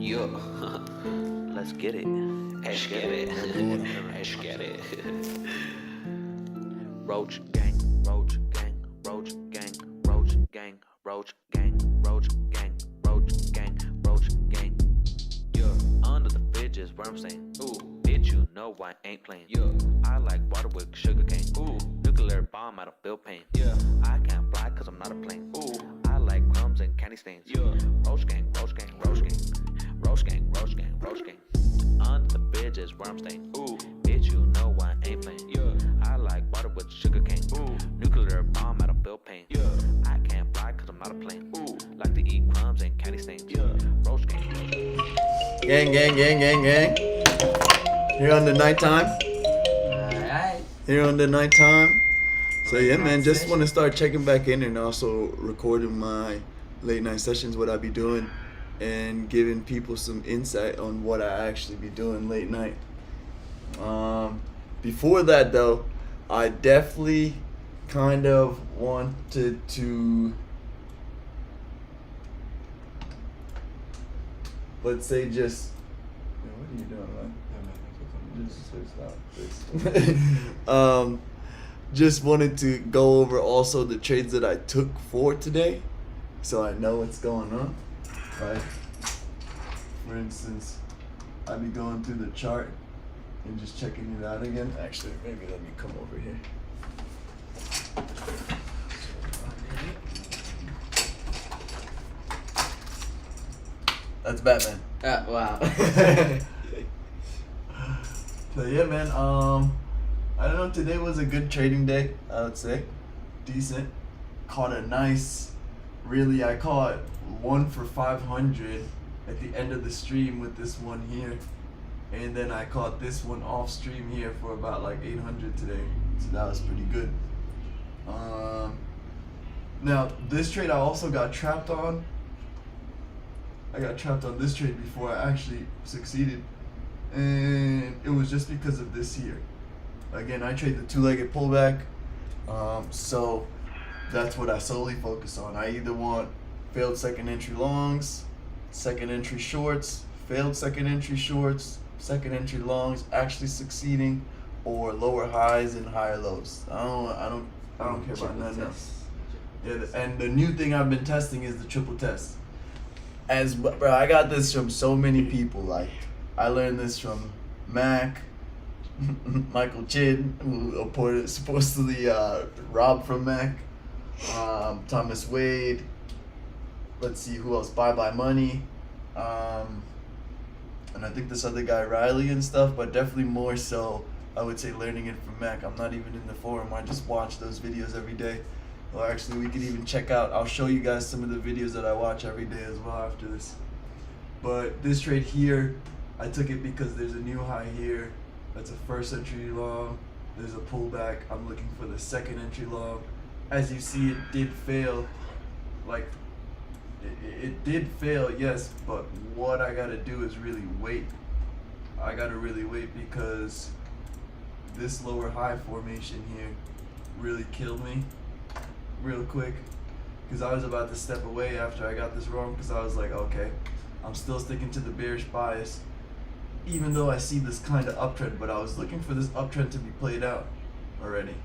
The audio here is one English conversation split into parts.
Yo, let's get it. Let's get it. Let's get it. ROAch Gang, ROAch Gang, ROAch Gang, ROAch Gang, ROAch Gang, ROAch Gang, ROAch Gang, ROAch Gang. Yeah, under the fridge is where I'm saying. Ooh, bitch, you know I ain't playing. Yeah, I like water with sugar cane. Ooh, nuclear bomb out of Bill Payne. Yeah, I can't fly cause I'm not a plane. Ooh, I like crumbs and candy stains. Yeah, ROAch Gang, ROAch Gang, ROAch Gang. ROAch Gang, ROAch Gang, ROAch Gang. Under the bridge is where I'm staying. Ooh, bitch, you know I ain't playing. Yeah, I like water with sugar cane. Ooh, nuclear bomb out of Bill Payne. Yeah, I can't fly cause I'm not a plane. Ooh, like to eat crumbs and candy stains. Yeah, ROAch Gang. Gang. Here on the nighttime. Alright. Here on the nighttime. So yeah, man, just session. want to start checking back in and also recording my late night sessions, what I be doing, and giving people some insight on what I actually be doing late night. Before that though, I definitely kind of wanted to, let's say, just what are you doing, man? Just wanted to go over also the trades that I took for today, so I know what's going on. Right. For instance, I'd be going through the chart and just checking it out again. Actually, maybe let me come over here. That's Batman. Wow. So yeah, man. I don't know. Today was a good trading day. I would say, decent. Caught a nice. Really, I caught one for 500 at the end of the stream with this one here, and then I caught this one off stream here for about like 800 today. So that was pretty good. Now this trade I also got trapped on. I got trapped on this trade before I actually succeeded, and it was just because of this here. Again, I trade the two-legged pullback, so that's what I solely focus on. I either want failed second entry longs, second entry shorts, failed second entry shorts, second entry longs actually succeeding, or lower highs and higher lows. I don't care about nothing else. Yeah, and the new thing I've been testing is the triple test. Bro, I got this from so many people. Like, I learned this from Mac, Michael Chin, who supposedly robbed from Mac, Thomas Wade. Let's see who else. Bye Money, and I think this other guy Riley and stuff. But definitely more so, I would say learning it from Mac. I'm not even in the forum. I just watch those videos every day. Well, actually, we could even check out. I'll show you guys some of the videos that I watch every day as well after this. But this trade here, I took it because there's a new high here. That's a first entry long. There's a pullback. I'm looking for the second entry long. As you see, it did fail. Like, it did fail, yes, but what I gotta do is really wait. I gotta really wait because this lower high formation here really killed me real quick, because I was about to step away after I got this wrong, because I was like, okay, I'm still sticking to the bearish bias even though I see this kind of uptrend, but I was looking for this uptrend to be played out already.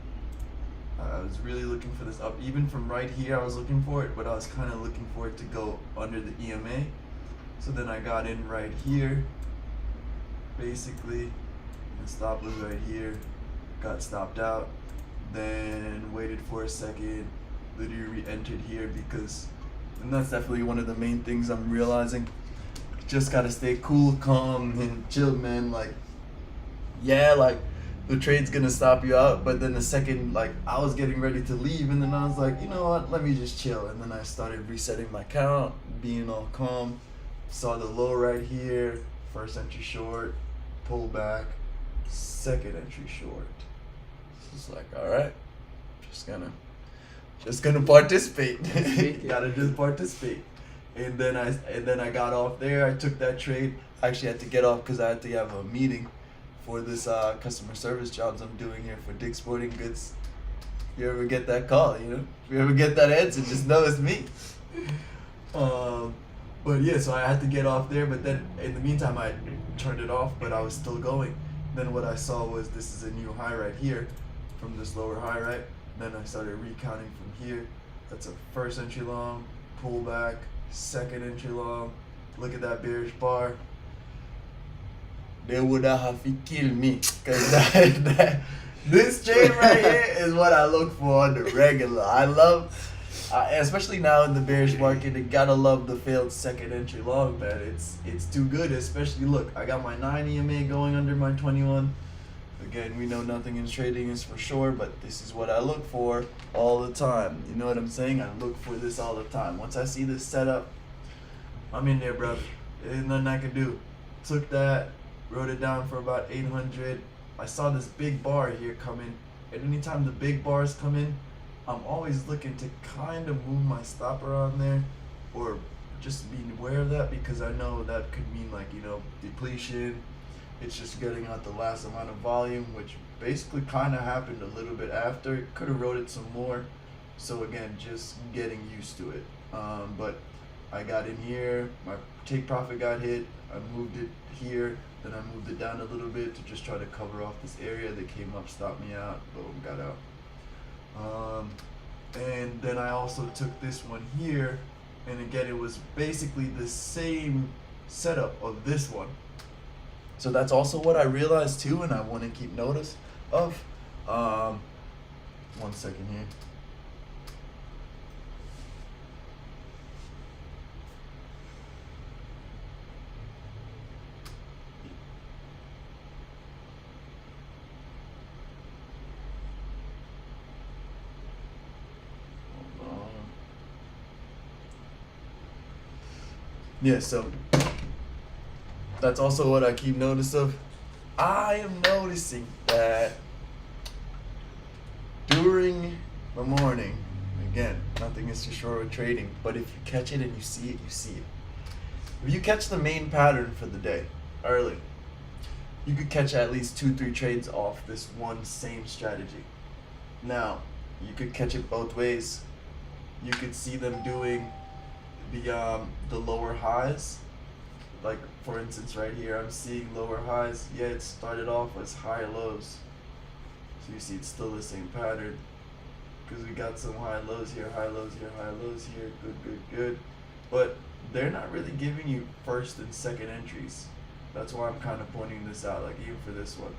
I was really looking for this up, even from right here I was looking for it, but I was kind of looking for it to go under the EMA. So then I got in right here, basically, and stop was right here, got stopped out, then waited for a second, literally re-entered here because, and that's definitely one of the main things I'm realizing. Just gotta stay cool, calm, and chill, man. Like, yeah, like, the trade's gonna stop you out, but then the second, like, I was getting ready to leave, and then I was like, you know what, let me just chill. And then I started resetting my count, being all calm. Saw the low right here, first entry short, pull back, second entry short. It's like, all right, just gonna participate. Gotta just participate. And then I got off there. I took that trade. I actually had to get off because I had to have a meeting for this customer service jobs I'm doing here for Dick's Sporting Goods. If you ever get that call, you know, if you ever get that answer, just know it's me. But yeah, so I had to get off there, but then in the meantime I turned it off, but I was still going. Then what I saw was this is a new high right here from this lower high right. Then I started recounting from here. That's a first entry long, pullback, second entry long. Look at that bearish bar. They would have to kill me, cause this trade right here is what I look for on the regular. I love, especially now in the bearish market, you gotta love the failed second entry long, man. It's too good, especially look, I got my 9 EMA going under my 21. Again, we know nothing in trading is for sure, but this is what I look for all the time. You know what I'm saying? I look for this all the time. Once I see this setup, I'm in there, bro. There's nothing I can do. Took that, wrote it down for about 800. I saw this big bar here come in, and anytime the big bars come in, I'm always looking to kind of move my stop around there, or just be aware of that, because I know that could mean, like, you know, depletion. It's just getting out the last amount of volume, which basically kind of happened a little bit after. Could have wrote it some more. So again, just getting used to it. But I got in here, my take profit got hit, I moved it here, then I moved it down a little bit to just try to cover off this area. They came up, stopped me out, boom, got out. And then I also took this one here, and again, it was basically the same setup of this one. So that's also what I realized too, and I want to keep notice of. 1 second here. Hold on. Yeah, so that's also what I keep notice of. I am noticing that during the morning, again, nothing is for sure with trading, but if you catch it and you see it, you see it. If you catch the main pattern for the day early, you could catch at least 2-3 trades off this one same strategy. Now, you could catch it both ways. You could see them doing the lower highs. Like, for instance, right here, I'm seeing lower highs. Yeah, it started off as high lows. So you see it's still the same pattern. Because we got some high lows here, high lows here, high lows here. Good, good, good. But they're not really giving you first and second entries. That's why I'm kind of pointing this out, like even for this one.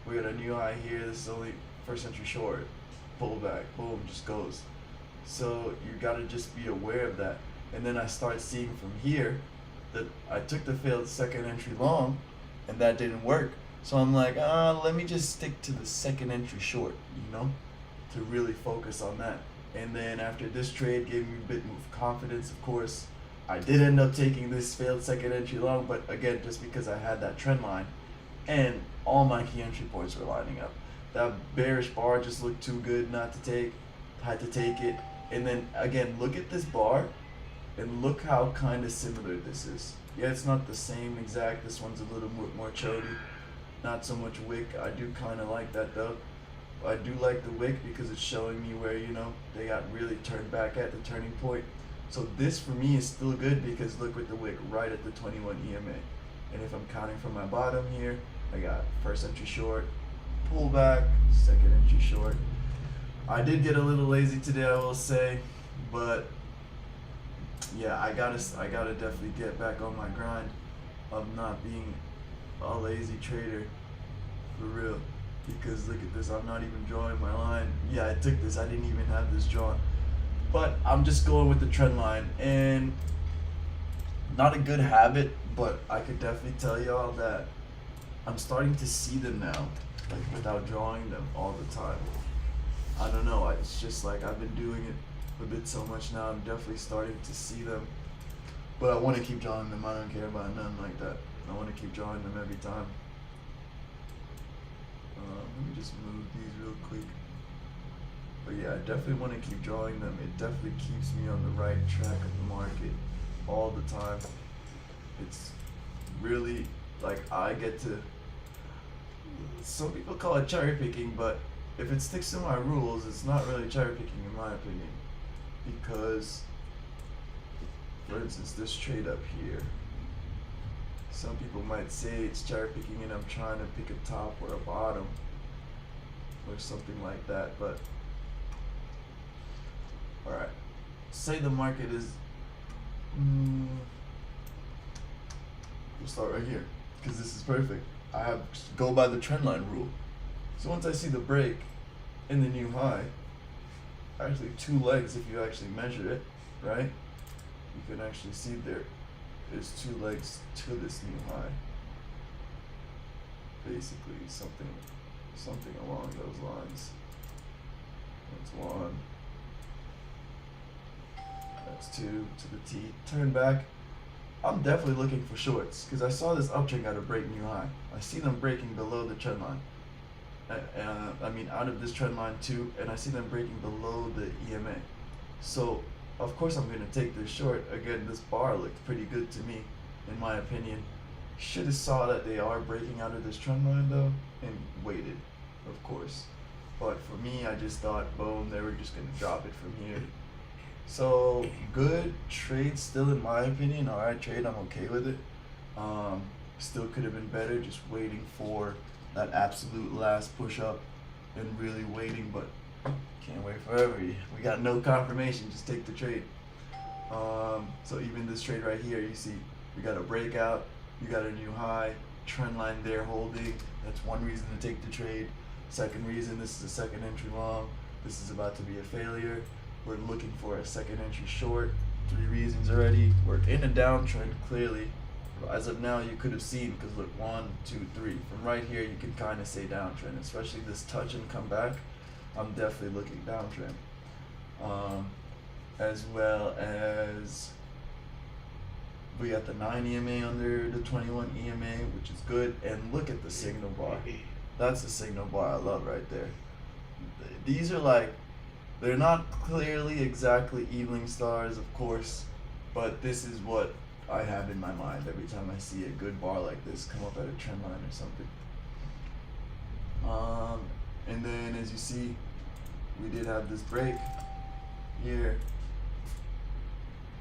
We got a new high here. This is only first entry short. Pullback, boom, just goes. So you got to just be aware of that. And then I start seeing from here that I took the failed second entry long, and that didn't work. So I'm like, let me just stick to the second entry short, you know, to really focus on that. And then after this trade gave me a bit of confidence, of course, I did end up taking this failed second entry long, but again, just because I had that trend line and all my key entry points were lining up. That bearish bar just looked too good not to take, had to take it. And then again, look at this bar. And look how kind of similar this is. Yeah, it's not the same exact. This one's a little more chody. Not so much wick. I do kind of like that though. I do like the wick because it's showing me where, you know, they got really turned back at the turning point. So this for me is still good because look with the wick right at the 21 EMA. And if I'm counting from my bottom here, I got first entry short, pullback, second entry short. I did get a little lazy today, I will say, but yeah, I gotta definitely get back on my grind of not being a lazy trader for real. Because look at this, I'm not even drawing my line. Yeah, I took this, I didn't even have this drawn. But I'm just going with the trend line, and not a good habit, but I could definitely tell y'all that I'm starting to see them now, like without drawing them all the time. I don't know, it's just like I've been doing it a bit so much now. I'm definitely starting to see them, but I want to keep drawing them. I don't care about none like that. I want to keep drawing them every time. Let me just move these real quick. But yeah, I definitely want to keep drawing them. It definitely keeps me on the right track of the market all the time. It's really like I get to, some people call it cherry picking, but if it sticks to my rules, it's not really cherry picking in my opinion. Because for instance, this trade up here. Some people might say it's cherry picking and I'm trying to pick a top or a bottom or something like that, but alright. Say the market is we'll start right here because this is perfect. I have go by the trend line rule. So once I see the break in the new high, actually two legs if you actually measure it, right? You can actually see there is two legs to this new high. Basically something along those lines. That's one. That's two to the T. Turn back. I'm definitely looking for shorts because I saw this uptrend got a break new high. I see them breaking below the trend line. I mean out of this trend line too, and I see them breaking below the EMA. So of course I'm gonna take this short. Again, this bar looked pretty good to me, in my opinion. Should have saw that they are breaking out of this trend line though, and waited, of course. But for me, I just thought, boom, they were just gonna drop it from here. So good trade still in my opinion. Alright trade, I'm okay with it. Still could have been better, just waiting for that absolute last push up and really waiting, but can't wait forever. We got no confirmation, just take the trade. So even this trade right here, you see we got a breakout, you got a new high, trend line there holding. That's one reason to take the trade. Second reason, this is a second entry long. This is about to be a failure. We're looking for a second entry short. 3 reasons already. We're in a downtrend clearly. As of now, you could have seen, because look, 1, 2, 3. From right here, you can kind of say downtrend, especially this touch and come back. I'm definitely looking downtrend. As well as we got the 9 EMA under the 21 EMA, which is good. And look at the signal bar. That's the signal bar I love right there. These are like, they're not clearly exactly evening stars, of course, but this is what I have in my mind every time I see a good bar like this come up at a trend line or something. And then as you see, we did have this break here,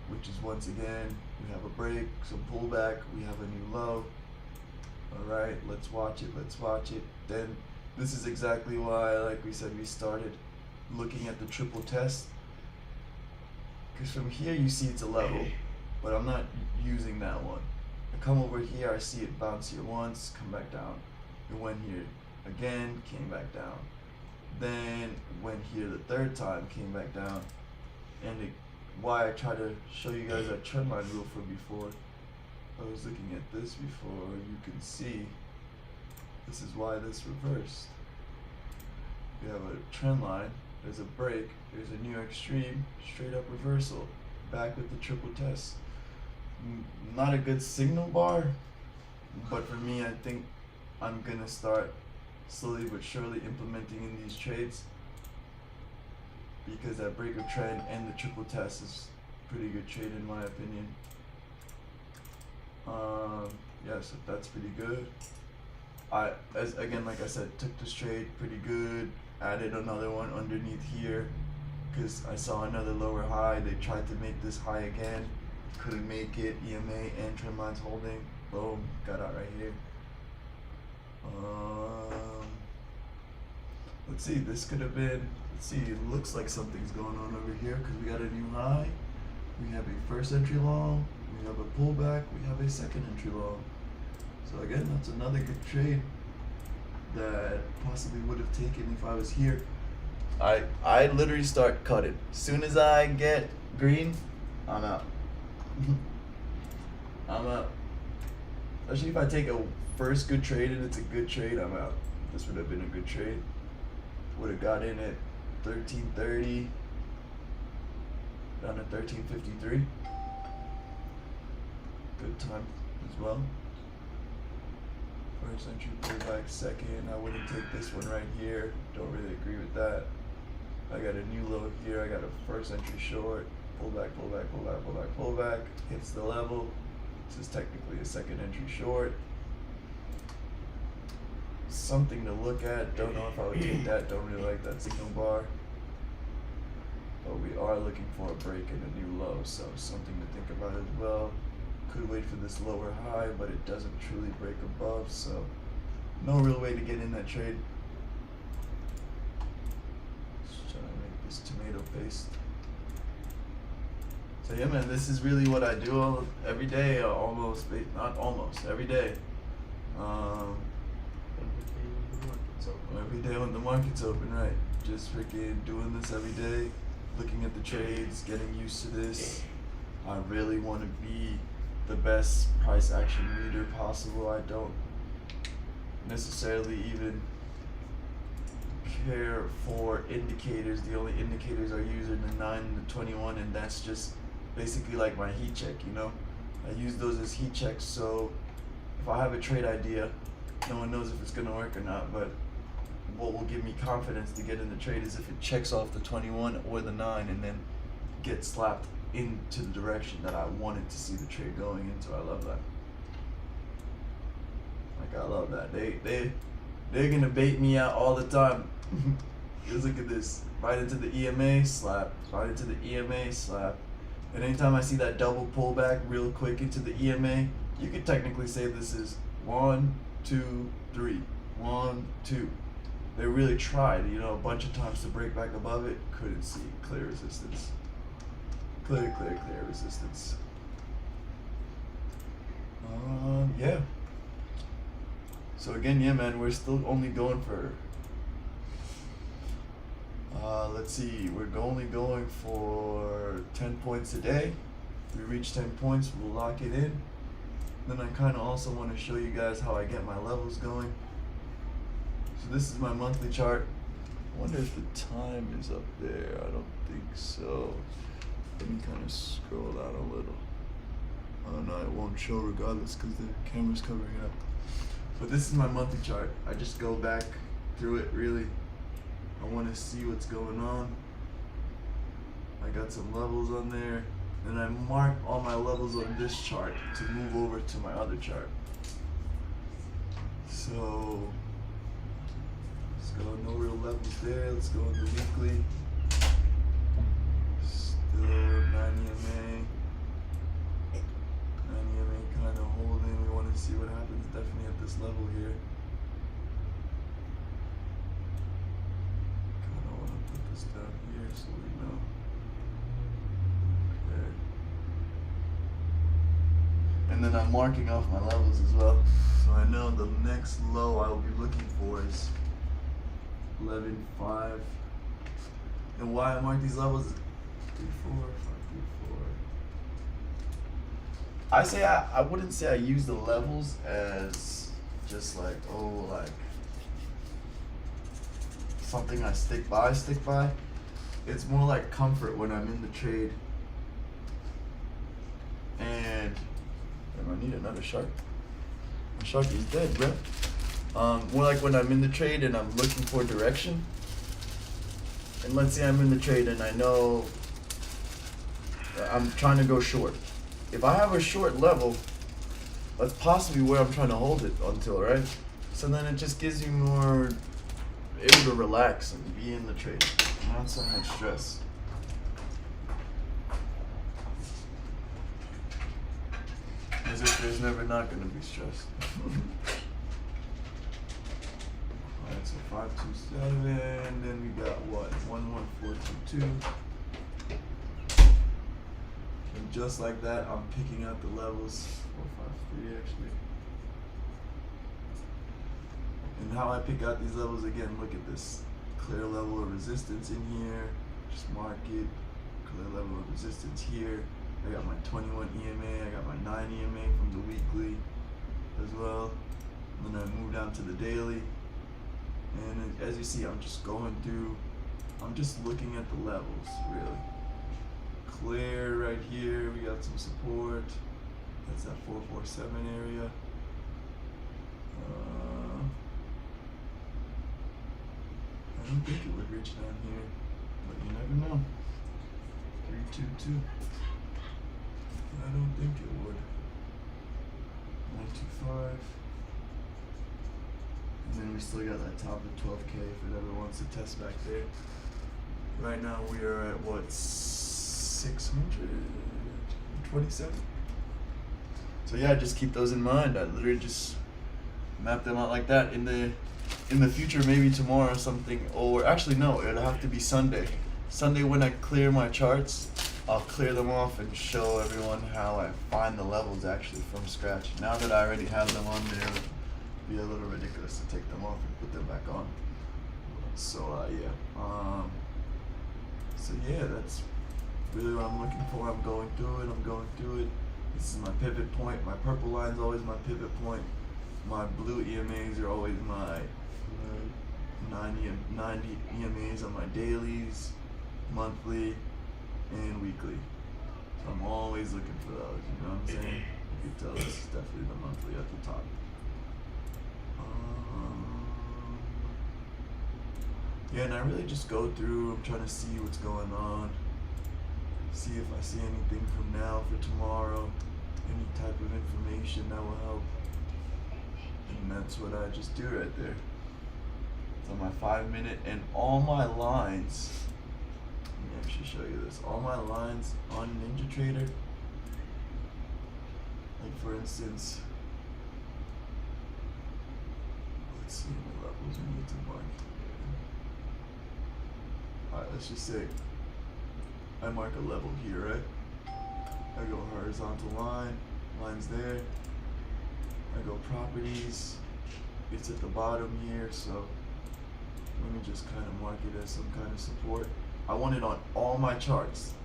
which is once again, we have a break, some pullback, we have a new low. Alright, let's watch it, let's watch it. Then this is exactly why, like we said, we started looking at the triple test. Because from here you see it's a level, but I'm not using that one. I come over here, I see it bounce here once, come back down. It went here again, came back down. Then went here the third time, came back down. And why I try to show you guys that trend line rule from before. I was looking at this before, you can see this is why this reversed. We have a trend line, there's a break, there's a new extreme, straight up reversal, back with the triple test. Not a good signal bar, but for me, I think I'm gonna start slowly but surely implementing in these trades, because that break of trend and the triple test is pretty good trade in my opinion. Yeah, so that's pretty good. Again, like I said, took this trade pretty good, added another one underneath here, because I saw another lower high. They tried to make this high again, couldn't make it. EMA and trend lines holding, boom, got out right here. Let's see, this could have been, let's see, it looks like something's going on over here, because we got a new high, we have a first entry long, we have a pullback, we have a second entry long. So again, that's another good trade that possibly would have taken if I was here. I literally start cutting. As soon as I get green, I'm out. I'm out. Especially if I take a first good trade and it's a good trade, I'm out. This would have been a good trade. Would have got in at 1330, down to 1353. Good time as well. First entry pullback, second. I wouldn't take this one right here. Don't really agree with that. I got a new low here. I got a first entry short. Pullback, pullback, pullback, pullback, pullback. Hits the level. This is technically a second entry short. Something to look at. Don't know if I would take that. Don't really like that signal bar. but we are looking for a break and a new low, so something to think about as well. Could wait for this lower high, but it doesn't truly break above, so no real way to get in that trade. Just trying to make this tomato paste. So yeah, man, this is really what I do every day, not almost, every day. Every day when the market's open, right? Just freaking doing this every day, looking at the trades, getting used to this. I really want to be the best price action reader possible. I don't necessarily even care for indicators. The only indicators I use are the 9 and the 21, and that's just basically like my heat check, you know? I use those as heat checks, so if I have a trade idea, no one knows if it's gonna work or not, but what will give me confidence to get in the trade is if it checks off the 21 or the 9 and then gets slapped into the direction that I wanted to see the trade going into. I love that. Like, I love that. They're gonna bait me out all the time. Just look at this. Right into the EMA, slap. Right into the EMA, slap. And anytime I see that double pullback real quick into the EMA, you could technically say this is 1, 2, 3. 1, 2. They really tried, you know, a bunch of times to break back above it. Couldn't see clear resistance. Clear resistance. Yeah. So again, yeah, man, we're still only going for. Let's see, we're only going for 10 points a day. If we reach 10 points, we'll lock it in. Then I kind of also want to show you guys how I get my levels going. So this is my monthly chart. I wonder if the time is up there. I don't think so. Let me kind of scroll down a little. Oh no, it won't show regardless because the camera's covering it up. But this is my monthly chart. I just go back through it really. I want to see what's going on. I got some levels on there. And I mark all my levels on this chart to move over to my other chart. So let's go, no real levels there. Let's go into weekly. Still 9 EMA. 9 EMA kind of holding. We want to see what happens definitely at this level here. Kind of want to put this down here so we know. Okay. And then I'm marking off my levels as well. So I know the next low I will be looking for is 11.5. And why I mark these levels is 3.4, 5.4. I wouldn't say I use the levels as just like, oh, like something I stick by. It's more like comfort when I'm in the trade. And I need another shark. My shark is dead, bro. More like when I'm in the trade and I'm looking for direction. And let's say I'm in the trade and I know I'm trying to go short. If I have a short level, that's possibly where I'm trying to hold it until, right? So then it just gives you more able to relax and be in the trade. Not so much stress. As if there's never not gonna be stress. Alright, so 527, then we got what? 11422. And just like that, I'm picking out the levels. 453 actually. And how I pick out these levels, again, look at this. Clear level of resistance in here. Just mark it. Clear level of resistance here. I got my 21 EMA, I got my 9 EMA from the weekly as well. And then I move down to the daily. And as you see, I'm just going through, I'm just looking at the levels, really. Clear right here, we got some support. That's that 447 area. I don't think it would reach down here, but you never know. 322. I don't think it would. 925. And then we still got that top of 12K if it ever wants to test back there. Right now we are at what, 627? So yeah, just keep those in mind. I literally just map them out like that. In the future, maybe tomorrow or something, or actually no, it'll have to be Sunday. Sunday when I clear my charts, I'll clear them off and show everyone how I find the levels actually from scratch. Now that I already have them on there, it'd be a little ridiculous to take them off and put them back on. So yeah, that's really what I'm looking for. I'm going through it. This is my pivot point. My purple line is always my pivot point. My blue EMAs are always my 90 EMAs on my dailies, monthly, and weekly. So I'm always looking for those, you know what I'm saying? You can tell this is definitely the monthly at the top. Yeah, and I really just go through, I'm trying to see what's going on, see if I see anything from now for tomorrow, any type of information that will help. And that's what I just do right there. It's on my 5 minute, and all my lines, let me actually show you this, all my lines on NinjaTrader, like for instance, let's see the levels we need to mark. Alright, let's just say I mark a level here, right? I go horizontal line, line's there. I go properties, it's at the bottom here, so let me just kind of mark it as some kind of support. I want it on all my charts.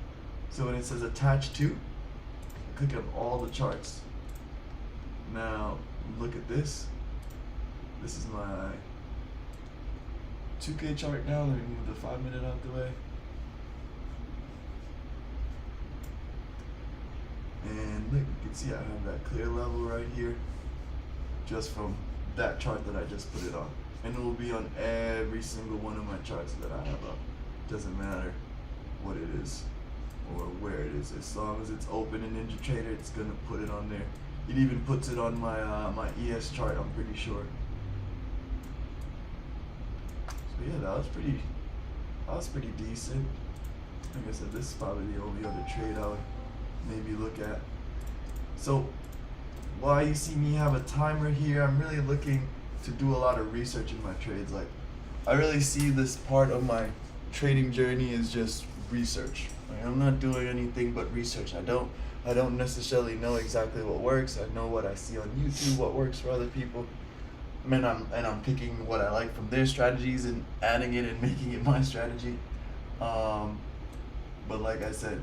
So when it says attach to, I click on all the charts. Now, look at this. This is my 2K chart now. Let me move the 5 minute out the way. And look, you can see I have that clear level right here, just from that chart that I just put it on. And it will be on every single one of my charts that I have up. Doesn't matter what it is or where it is. As long as it's open in NinjaTrader, it's gonna put it on there. It even puts it on my my ES chart, I'm pretty sure. So yeah, that was pretty decent. Like I said, this is probably the only other trade I would maybe look at. So while you see me have a timer here, I'm really looking to do a lot of research in my trades. Like, I really see this part of my trading journey is just research. Like, I'm not doing anything but research. I don't necessarily know exactly what works. I know what I see on YouTube, what works for other people. And I'm picking what I like from their strategies and adding it and making it my strategy. But like I said,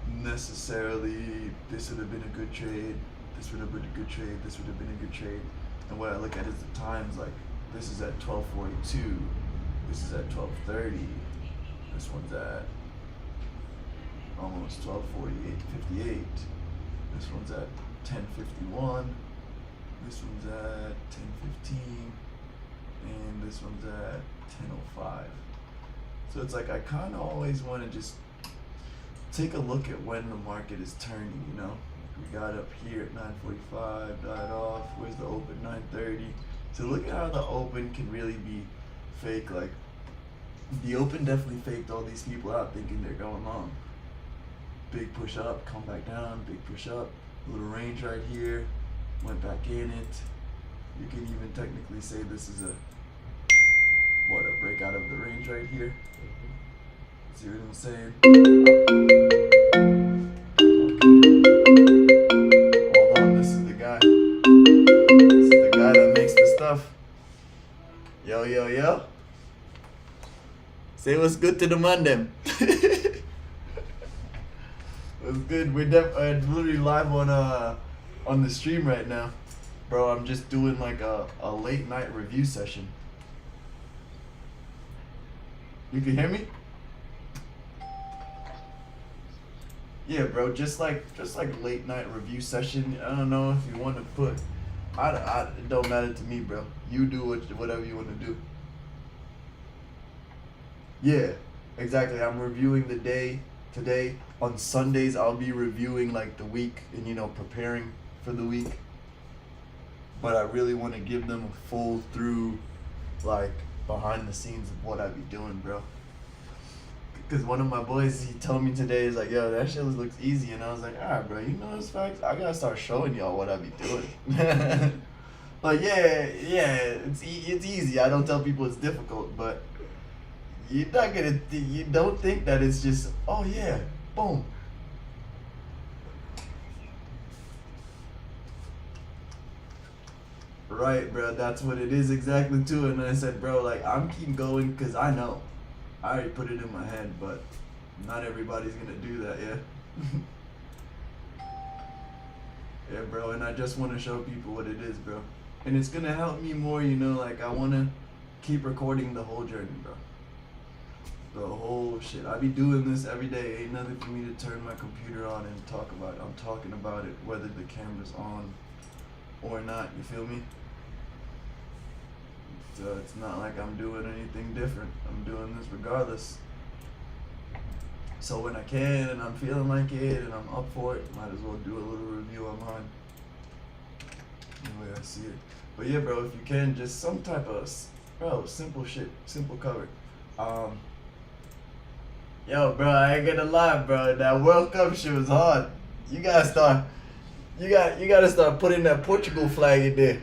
necessarily this would have been a good trade, this would have been a good trade, this would have been a good trade. And what I look at is the times, like this is at 12:42, this is at 12:30, this one's at almost 12:48, this one's at 10:51, this one's at 10:15, and this one's at 10:05. So it's like I kind of always want to just take a look at when the market is turning, you know? We got up here at 9:45, died off. Where's the open? 9:30. So look at how the open can really be fake. Like, the open definitely faked all these people out thinking they're going long. Big push up, come back down, big push up, a little range right here, went back in it. You can even technically say this is a breakout of the range right here. See what I'm saying? Hold on, this is the guy. This is the guy that makes the stuff. Yo, yo, yo. Say what's good to the Mondem. What's good? We're literally live on the stream right now. Bro, I'm just doing like a late night review session. You can hear me? Yeah, bro, just like late night review session. I don't know if you want to put, it don't matter to me, bro. You do whatever you want to do. Yeah, exactly. I'm reviewing the day today. On Sundays, I'll be reviewing like the week and, you know, preparing for the week. But I really want to give them a full through, like, behind the scenes of what I be doing, bro. Cause one of my boys, he told me today, he's like, yo, that shit looks easy, and I was like, alright, bro, you know this facts? I gotta start showing y'all what I be doing. Like, yeah, it's easy. I don't tell people it's difficult, but you're not gonna, you don't think that it's just, oh yeah, boom. Right, bro, that's what it is exactly too. And I said, bro, like, I'm keep going because I know. I already put it in my head, but not everybody's gonna do that, yeah? Yeah, bro, and I just want to show people what it is, bro. And it's gonna help me more, you know, like, I want to keep recording the whole journey, bro. The whole shit. I be doing this every day. Ain't nothing for me to turn my computer on and talk about it. I'm talking about it whether the camera's on or not, you feel me? So it's not like I'm doing anything different. I'm doing this regardless. So when I can and I'm feeling like it and I'm up for it, might as well do a little review on mine. The way I see it. But yeah, bro, if you can, just some type of, bro, simple shit, simple cover. Yo, bro, I ain't gonna lie, bro. That World Cup shit was hard. You gotta start putting that Portugal flag in there.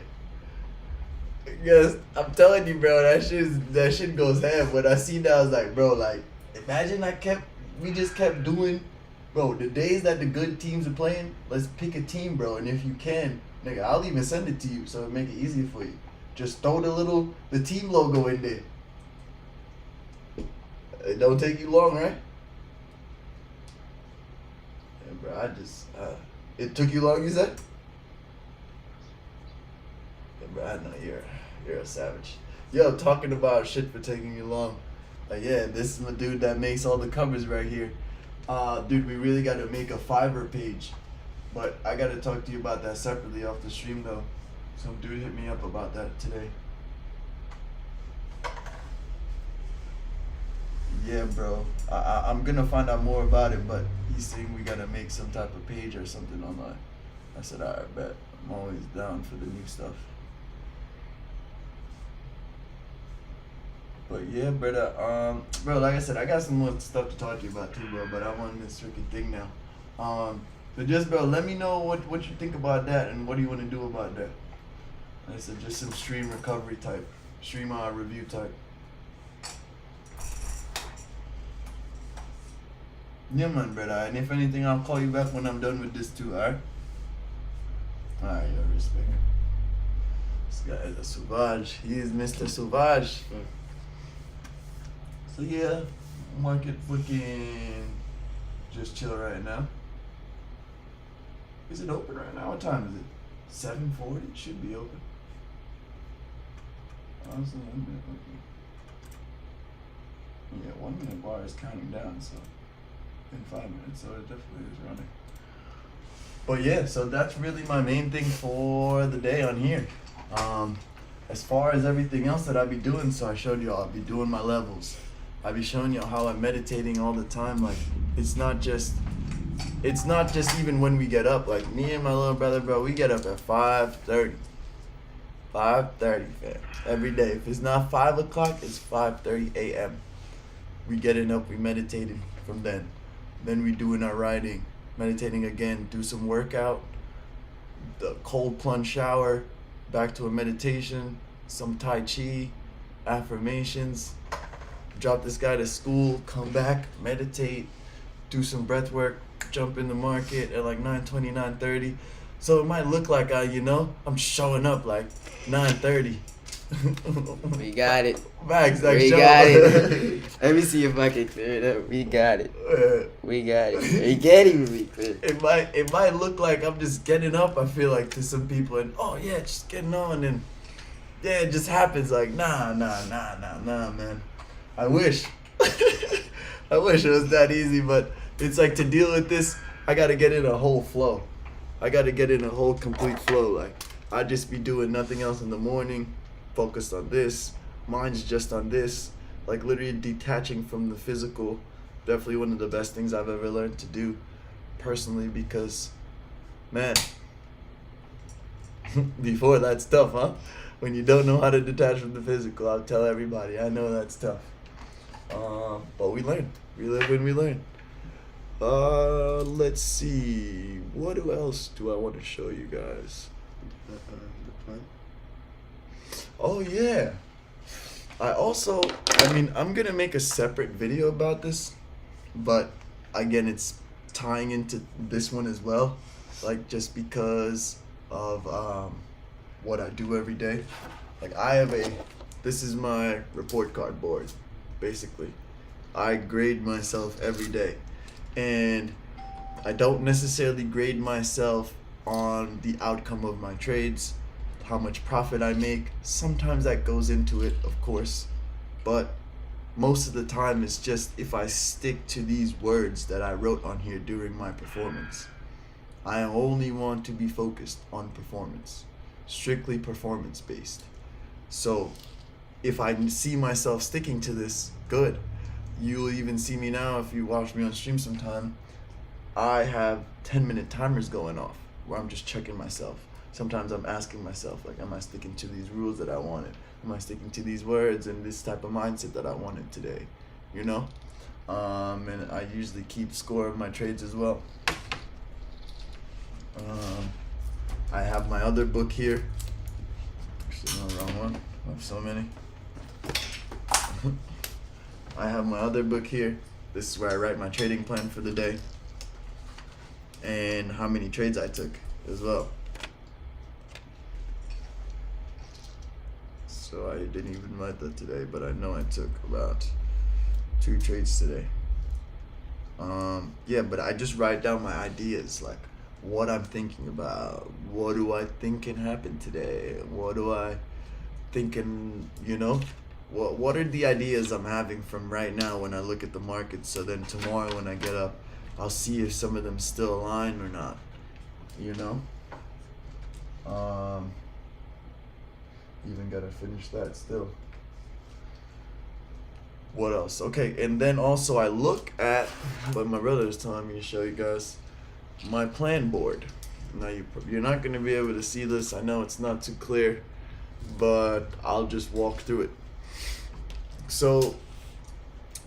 Because I'm telling you, bro, that shit goes ham. When I seen that, I was like, bro, like, imagine we just kept doing, bro, the days that the good teams are playing, let's pick a team, bro. And if you can, nigga, I'll even send it to you so it'll make it easier for you. Just throw the team logo in there. It don't take you long, right? Yeah, bro, it took you long, you said? Yeah, bro, I know you're a savage. Yo, talking about shit for taking you long. Like, yeah, this is my dude that makes all the covers right here. Dude, we really gotta make a Fiverr page. But I gotta talk to you about that separately off the stream, though. Some dude hit me up about that today. Yeah, bro. I'm gonna find out more about it, but he's saying we gotta make some type of page or something online. I said, alright, bet. I'm always down for the new stuff. But yeah, brother. Bro, like I said, I got some more stuff to talk to you about too, bro. But I'm on this freaking thing now. So just, bro, let me know what you think about that and what do you want to do about that. Like I said, just some stream recovery type, stream review type. Yeah, man, brother. And if anything, I'll call you back when I'm done with this too, alright? Alright, yo, respect. This guy is a Sauvage. He is Mr. Sauvage. So yeah, market freaking just chill right now. Is it open right now? What time is it? 7:40? Should be open. Honestly, 1 minute. Yeah, 1 minute bar is counting down, so in 5 minutes, so it definitely is running. But yeah, so that's really my main thing for the day on here. As far as everything else that I be doing, so I showed y'all, I be doing my levels. I be showing y'all how I'm meditating all the time. Like, it's not just even when we get up. Like, me and my little brother, bro, we get up at 5:30. 5:30, fam. Every day. If it's not 5 o'clock, it's 5:30 a.m. We getting up, we meditating from then. Then we doing our riding, meditating again, do some workout, the cold plunge shower, back to a meditation, some Tai Chi, affirmations, drop this guy to school, come back, meditate, do some breath work, jump in the market at like 9:20, 9:30. So it might look like I'm showing up like 9:30. We got it. Max, like, we show got up. it. Let me see if I can clear it up. We got it. We got it. We get it. We clear. It might look like I'm just getting up, I feel like, to some people, and oh yeah, just getting on, and yeah, it just happens. Like, nah, man. I wish. I wish it was that easy, but it's like, to deal with this, I gotta get in a whole flow. I gotta get in a whole complete flow. Like, I just be doing nothing else in the morning, focused on this. Mine's just on this. Like, literally detaching from the physical. Definitely one of the best things I've ever learned to do personally, because, man, before that's tough, huh? When you don't know how to detach from the physical, I'll tell everybody, I know that's tough. But we learn. We live and we learn. Let's see. What else do I want to show you guys? Oh yeah. I'm gonna make a separate video about this, but again, it's tying into this one as well, like just because of what I do every day. Like this is my report card board, basically. I grade myself every day, and I don't necessarily grade myself on the outcome of my trades, how much profit I make. Sometimes that goes into it, of course, but most of the time it's just if I stick to these words that I wrote on here during my performance. I only want to be focused on performance, strictly performance based. So if I see myself sticking to this, good. You'll even see me now if you watch me on stream sometime. I have 10-minute timers going off where I'm just checking myself. Sometimes I'm asking myself, like, am I sticking to these rules that I wanted? Am I sticking to these words and this type of mindset that I wanted today? You know? And I usually keep score of my trades as well. I have my other book here. Actually, no, wrong one. I have so many. I have my other book here. This is where I write my trading plan for the day and how many trades I took as well. So I didn't even write that today, but I know I took about 2 trades today. Yeah, but I just write down my ideas, like what I'm thinking about. What do I think can happen today? What do I thinking, what are the ideas I'm having from right now when I look at the market? So then tomorrow when I get up, I'll see if some of them still align or not, even gotta finish that still. What else? Okay, and then also I look at what my brother was telling me to show you guys, my plan board. Now you're not gonna be able to see this. I know it's not too clear, but I'll just walk through it. So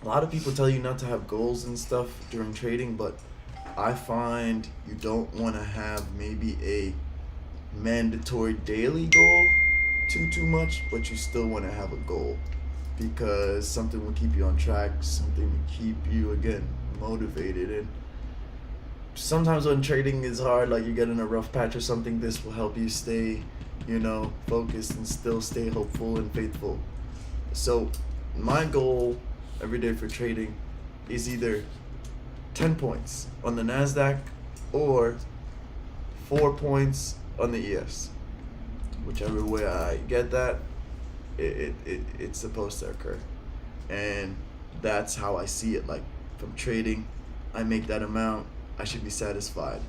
a lot of people tell you not to have goals and stuff during trading, but I find you don't want to have maybe a mandatory daily goal too much, but you still want to have a goal because something will keep you on track, something will keep you, again, motivated. And sometimes when trading is hard, like you get in a rough patch or something, this will help you stay, focused and still stay hopeful and faithful. So my goal every day for trading is either 10 points on the NASDAQ or 4 points on the ES. Whichever way I get that, it's supposed to occur. And that's how I see it. Like from trading, I make that amount, I should be satisfied.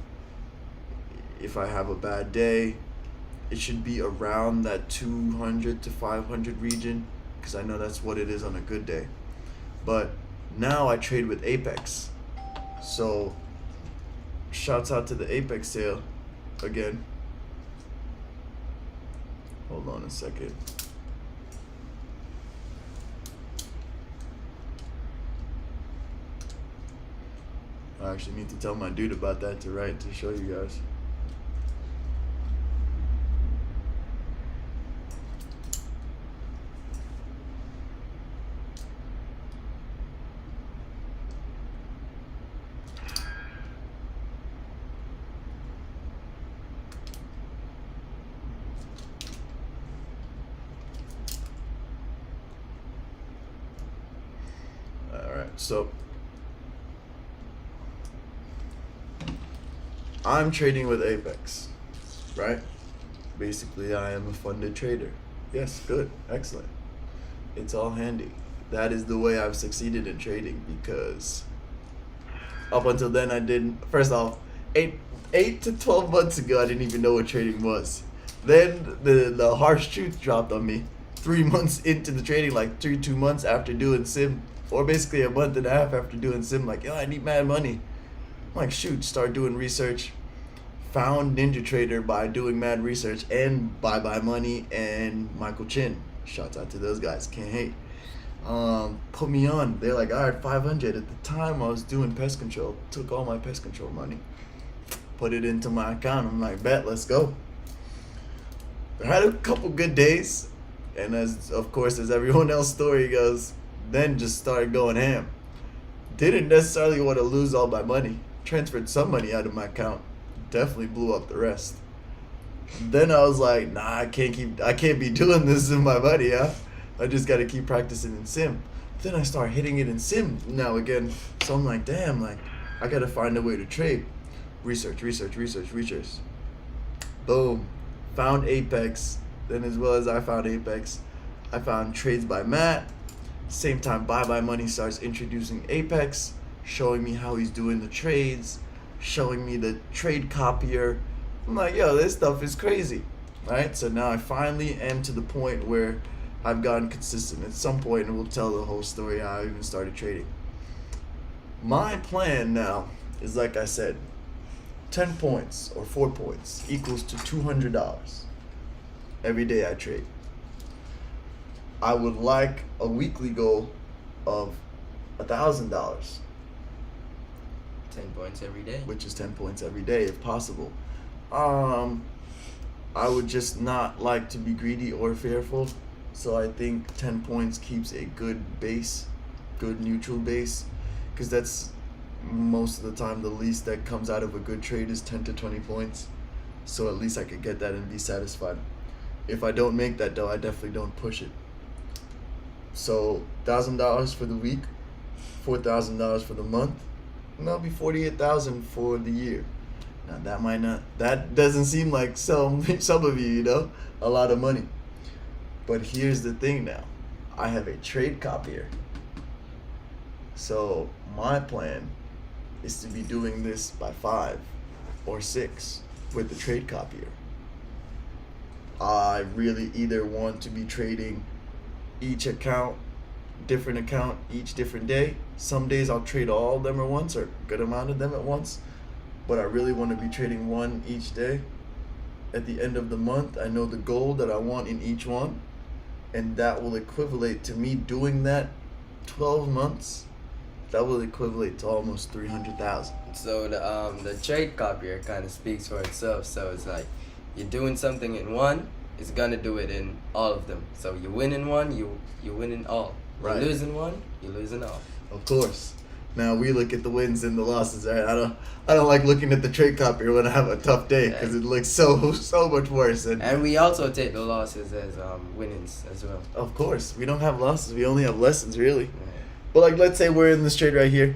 If I have a bad day, it should be around that 200 to 500 region, because I know that's what it is on a good day. But now I trade with Apex. So shouts out to the Apex sale again. Hold on a second. I actually need to tell my dude about that to show you guys. So I'm trading with Apex, right? Basically, I am a funded trader. Yes, good, excellent. It's all handy. That is the way I've succeeded in trading, because up until then I didn't. First off, 8 to 12 months ago, I didn't even know what trading was. Then the harsh truth dropped on me 3 months into the trading, like 2 months after doing sim. Or basically a month and a half after doing sim, like, yo, I need mad money. I'm like, shoot, start doing research. Found Ninja Trader by doing mad research, and Bye Bye Money and Michael Chin. Shouts out to those guys, can't hate. put me on. They're like, all right, 500. At the time, I was doing pest control. Took all my pest control money, put it into my account. I'm like, bet, let's go. I had a couple good days, and as everyone else's story goes, then just started going ham. Didn't necessarily want to lose all my money. Transferred some money out of my account. Definitely blew up the rest. Then I was like, nah, I can't be doing this in my money, huh? I just gotta keep practicing in sim. Then I start hitting it in sim now again. So I'm like, damn, like I gotta find a way to trade. Research. Boom. Found Apex. Then as well as I found Apex, I found Trades by Matt. Same time, Bye Money starts introducing Apex, showing me how he's doing the trades, showing me the trade copier. I'm like, yo, this stuff is crazy, right? So now I finally am to the point where I've gotten consistent. At some point, and we'll tell the whole story how I even started trading. My plan now is, like I said, 10 points or 4 points equals to $200 every day I trade. I would like a weekly goal of $1,000, 10 points every day. which is 10 points every day if possible. I would just not like to be greedy or fearful, so I think 10 points keeps a good base, good neutral base, because that's most of the time the least that comes out of a good trade is 10 to 20 points. So at least I could get that and be satisfied. If I don't make that though, I definitely don't push it. So $1,000 for the week, $4,000 for the month, and that'll be $48,000 for the year. Now that doesn't seem like some of you, a lot of money. But here's the thing now. I have a trade copier. So my plan is to be doing this by 5 or 6 with the trade copier. I really either want to be trading each different account, each different day. Some days I'll trade all of them at once or a good amount of them at once. But I really want to be trading one each day. At the end of the month, I know the goal that I want in each one, and that will equivalent to me doing that 12 months. That will equivalent to almost 300,000. So the trade copier kind of speaks for itself. So it's like you're doing something in one, it's gonna do it in all of them. So you win in one, you win in all. Right. You lose in one, you lose in all. Of course. Now we look at the wins and the losses. Right? I don't like looking at the trade copier when I have a tough day because it looks so much worse. And we also take the losses as winnings as well. Of course, we don't have losses. We only have lessons, really. Yeah. But like, let's say we're in this trade right here,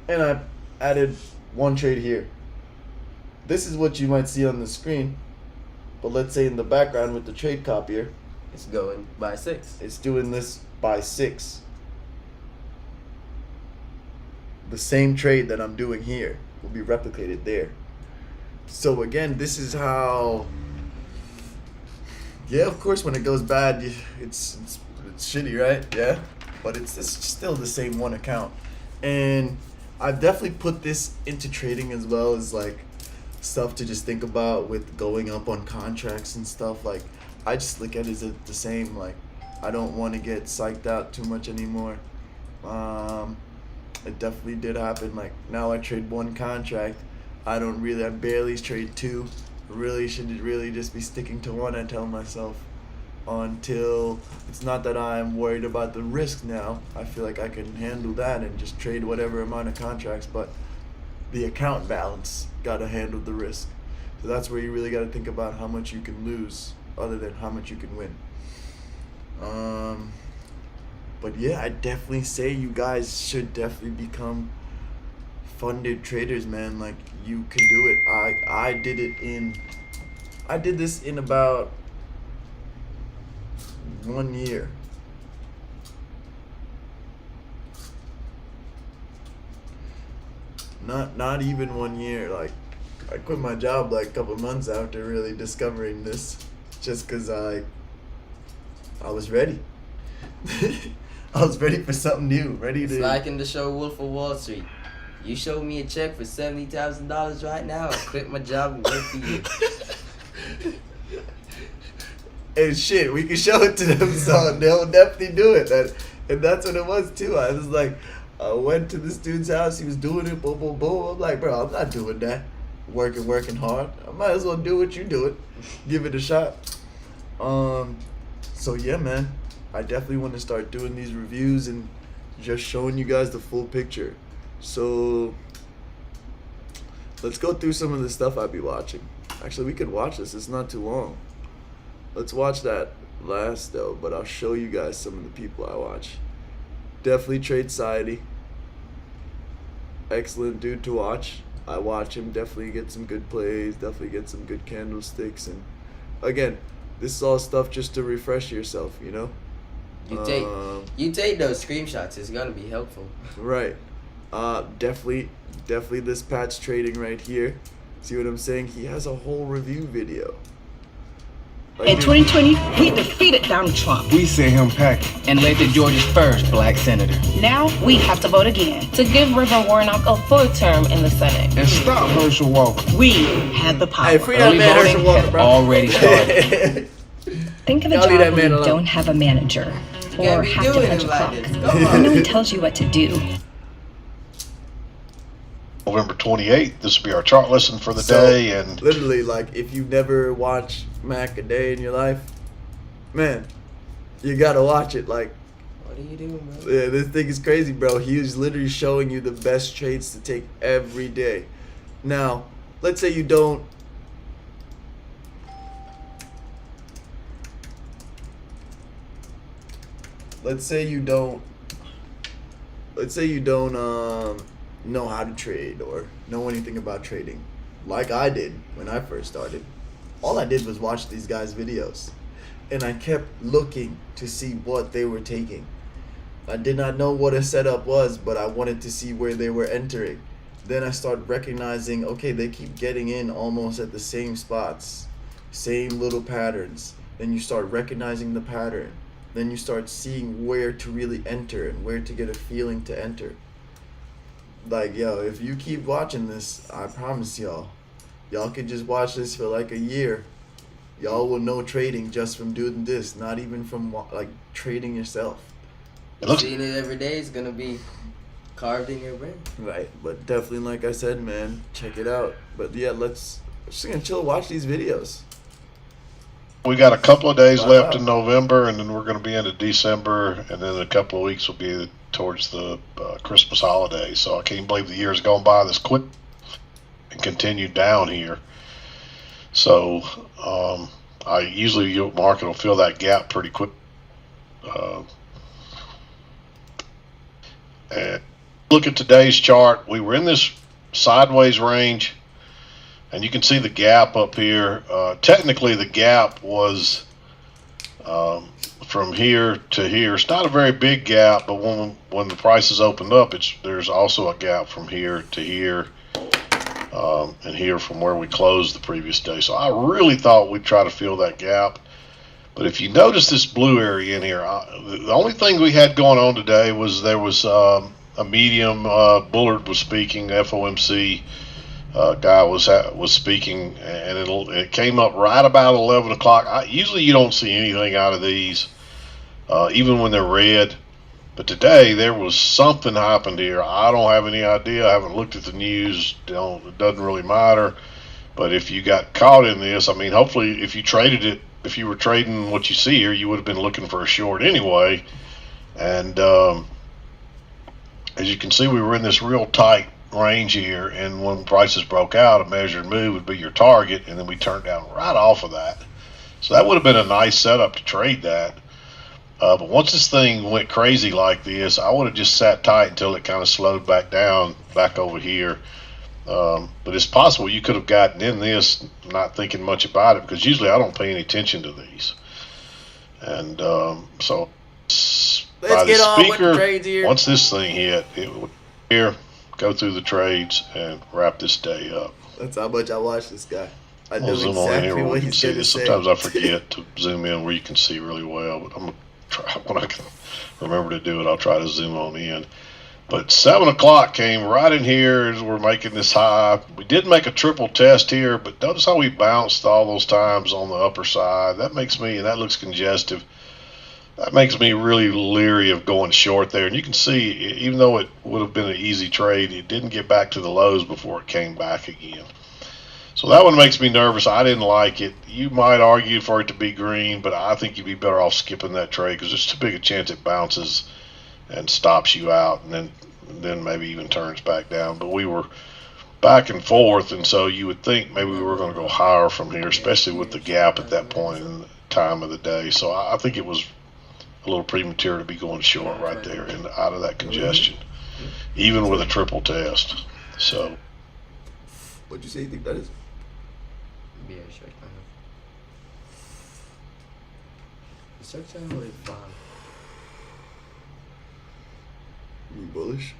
and I added one trade here. This is what you might see on the screen, but let's say in the background with the trade copier, It's going by 6. it's doing this by 6. The same trade that I'm doing here will be replicated there. So again, this is how. Yeah, of course, when it goes bad, it's shitty, right? Yeah, but it's still the same one account, and I've definitely put this into trading as well as like stuff to just think about with going up on contracts and stuff. Like I just look at it as the same. Like I don't want to get psyched out too much anymore. It definitely did happen. Like now I trade one contract. I barely trade 2. Should just be sticking to one, I tell myself, until it's not that I'm worried about the risk now. I feel like I can handle that and just trade whatever amount of contracts, but the account balance gotta handle the risk. So that's where you really gotta think about how much you can lose other than how much you can win. But yeah, I definitely say you guys should definitely become funded traders, man. Like you can do it. I did this in about 1 year. Not even 1 year. Like I quit my job like a couple months after really discovering this, just cause I was ready. I was ready for something new, It's like in the show Wolf of Wall Street. You show me a check for $70,000 right now, I'll quit my job and work for you. And shit, we can show it to them, so they'll definitely do it. And that's what it was too. I was like, I went to this dude's house. He was doing it. Boom, boom, boom. I'm like, bro, I'm not doing that. Working hard. I might as well do what you do it. Give it a shot. So yeah, man, I definitely want to start doing these reviews and just showing you guys the full picture. So let's go through some of the stuff I'd be watching. Actually, we could watch this. It's not too long. Let's watch that last though, but I'll show you guys some of the people I watch. Definitely Trade Society. Excellent dude to watch. I watch him. Definitely get some good plays. Definitely get some good candlesticks. And again, this is all stuff just to refresh yourself, you know? You take those screenshots. It's gonna be helpful. Right. Definitely this Pat's Trading right here. See what I'm saying? He has a whole review video. Like, In 2020, we defeated Donald Trump. We sent him packing and elected Georgia's first black senator. Now we have to vote again. To give Reverend Warnock a full term in the Senate. And stop Herschel Walker. We have the power. Hey, free that Early man, voting Herschel Walker, has bro. already started. Think of a Y'all leave job that where man you alone. don't have a manager You can't or be have to doing punch it a like clock. this. Come And on. no one tells you what to do. November 28th. This will be our chart lesson for the So, day. And literally, like, if you've never watched Mac a day in your life, man, you gotta watch it. Like, What are you doing, bro? yeah, this thing is crazy, bro. He was literally showing you the best trades to take every day. Now, let's say you don't. Let's say you don't know how to trade or know anything about trading, like I did when I first started. All I did was watch these guys' videos, and I kept looking to see what they were taking. I did not know what a setup was, but I wanted to see where they were entering. Then I started recognizing, okay, they keep getting in almost at the same spots, same little patterns. Then you start recognizing the pattern. Then you start seeing where to really enter and where to get a feeling to enter. Like, yo, if you keep watching this, I promise y'all could just watch this for like a year. Y'all will know trading just from doing this, not even from like trading yourself. it looks Seeing it every day is gonna be carved in your brain. Right, but definitely, like I said, man, check it out. But yeah, let's just gonna chill, watch these videos. we got a couple of days Wow. left in November, and then we're going to be into December, and then a couple of weeks will be towards the Christmas holiday. So I can't believe the year's gone by this quick and continued down here. So I usually your market will fill that gap pretty quick. And look at today's chart. We were in this sideways range, and you can see the gap up here. Technically, the gap was from here to here. It's not a very big gap, but when the prices opened up, there's also a gap from here to here, and here from where we closed the previous day. So I really thought we'd try to fill that gap. But if you notice this blue area in here, the only thing we had going on today was there was a medium. Bullard was speaking. FOMC guy was speaking, and it came up right about 11 o'clock. Usually you don't see anything out of these, even when they're red. But today there was something happened here. I don't have any idea. I haven't looked at the news. It doesn't really matter. But if you got caught in this, I mean, hopefully if you traded it, if you were trading what you see here, you would have been looking for a short anyway. And as you can see, we were in this real tight range here, and when prices broke out, a measured move would be your target, and then we turned down right off of that. So that would have been a nice setup to trade that. But once this thing went crazy like this, I would have just sat tight until it kind of slowed back down back over here. But it's possible you could have gotten in this not thinking much about it, because usually I don't pay any attention to these. And so by the get on with the speaker, trades here. once this thing hit, it would here go through the trades and wrap this day up. That's how much I watch this guy. I know I'll zoom on in exactly here where what we can he's see gonna this. say. Sometimes I forget to zoom in where you can see really well, but I'm gonna try when I can remember to do it. I'll try to zoom on in. But 7 o'clock came right in here as we're making this high. We did make a triple test here, but notice how we bounced all those times on the upper side. That makes me, and that looks congestive. that makes me really leery of going short there. And you can see, even though it would have been an easy trade, it didn't get back to the lows before it came back again. So that one makes me nervous. I didn't like it. You might argue for it to be green, but I think you'd be better off skipping that trade because there's too big a chance it bounces and stops you out, and then maybe even turns back down. But we were back and forth, and so you would think maybe we were going to go higher from here, especially with the gap at that point in the time of the day. So I think it was a little premature to be going short right there and out of that congestion, even with a triple test. So What'd you say you think that is? Bearish right now. The structure only fine. You bullish?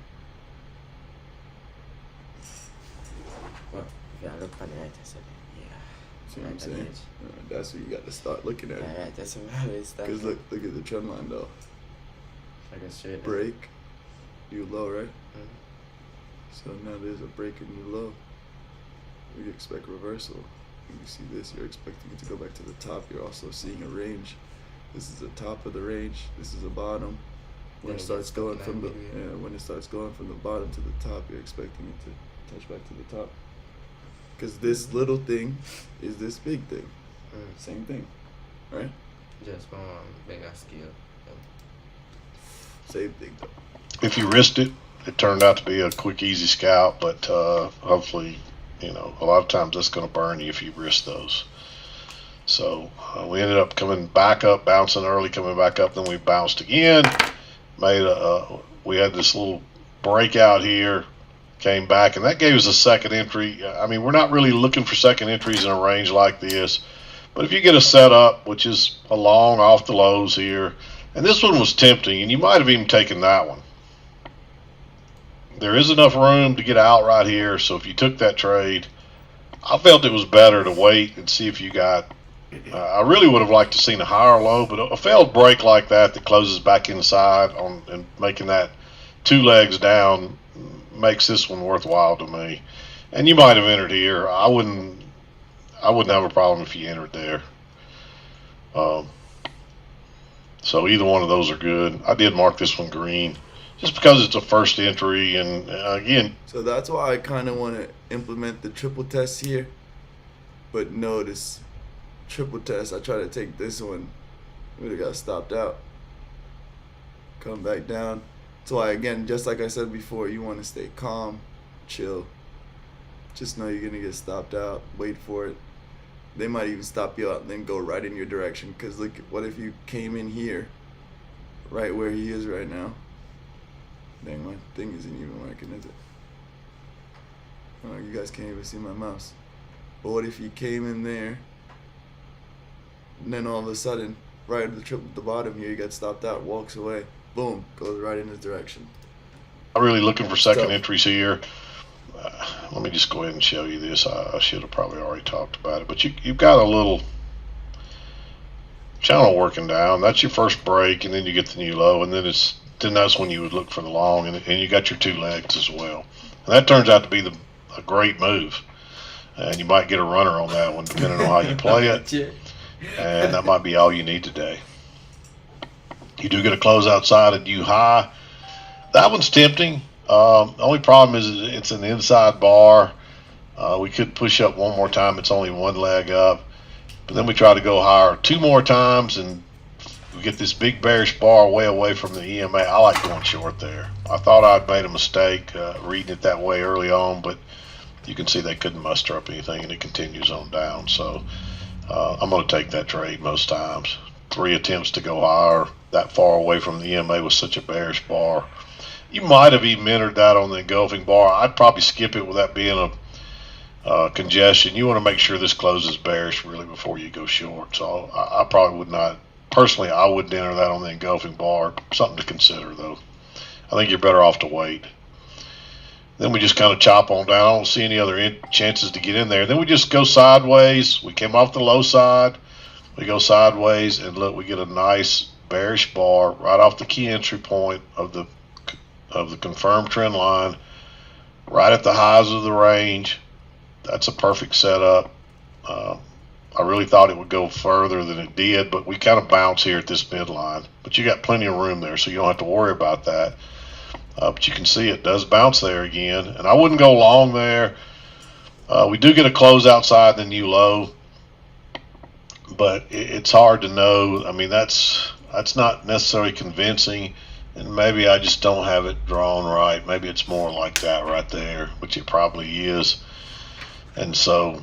Well, if I look on the right, I said, yeah. See what I'm Right, saying? that That's what you got to start looking at. Yeah, right, that's what I was Because look at the trend line though. Like a straight Break, new low, right? Mhm. So now there's a break and new low. We expect reversal. When you see this, you're expecting it to go back to the top. You're also seeing a range. This is the top of the range. This is the bottom. When Then it it starts gets going stuck from in the that median. when it starts going from the bottom to the top, you're expecting it to touch back to the top. Because this little thing is this big thing. Same thing, right? Just bigger scale. Same thing though. if you risked it, it turned out to be a quick, easy scalp. But hopefully, a lot of times that's going to burn you if you risk those. So we ended up coming back up, bouncing early, coming back up. Then we bounced again. We had this little breakout here, came back, and that gave us a second entry. I mean, we're not really looking for second entries in a range like this. But if you get a setup, which is a long off the lows here, and this one was tempting, and you might have even taken that one. There is enough room to get out right here, so if you took that trade, I felt it was better to wait and see if you got. I really would have liked to seen a higher low, but a failed break like that closes back inside and making that two legs down makes this one worthwhile to me. And you might have entered here. I wouldn't have a problem if you entered there. So either one of those are good. I did mark this one green just because it's a first entry, and again. So that's why I kind of want to implement the triple test here. But notice, triple test, I try to take this one, we got stopped out. Come back down. That's why, again, just like I said before, you want to stay calm, chill. Just know you're going to get stopped out. Wait for it. They might even stop you out and then go right in your direction. Because look, what if you came in here, right where he is right now? Dang, my thing isn't even working, is it? Oh, you guys can't even see my mouse. But what if you came in there, and then all of a sudden, right at the bottom here, you get stopped out, walks away, boom, goes right in his direction. I'm really looking for second So- entries here. Let me just go ahead and show you this. I should have probably already talked about it, but you've got a little channel working down. That's your first break, and then you get the new low, and then that's when you would look for the long, and you got your two legs as well. And that turns out to be a great move, and you might get a runner on that one depending on how you play it, and that might be all you need today. You do get a close outside a new high. That one's tempting. The only problem is it's an inside bar. We could push up one more time. It's only one leg up. But then we try to go higher two more times, and we get this big bearish bar way away from the EMA. I like going short there. I thought I'd made a mistake reading it that way early on, but you can see they couldn't muster up anything, and it continues on down. So I'm going to take that trade most times. 3 attempts to go higher that far away from the EMA with such a bearish bar. You might have even entered that on the engulfing bar. I'd probably skip it with that being a congestion. You want to make sure this closes bearish really before you go short. So I probably would not. Personally, I wouldn't enter that on the engulfing bar. Something to consider, though. I think you're better off to wait. Then we just kind of chop on down. I don't see any other chances to get in there. Then we just go sideways. We came off the low side. We go sideways, and look, we get a nice bearish bar right off the key entry point of the confirmed trend line, right at the highs of the range. That's a perfect setup. I really thought it would go further than it did, but we kind of bounce here at this midline. But you got plenty of room there, so you don't have to worry about that. But you can see it does bounce there again, and I wouldn't go long there. We do get a close outside the new low, but it's hard to know. I mean, that's not necessarily convincing, and maybe I just don't have it drawn right. Maybe it's more like that right there, which it probably is. And so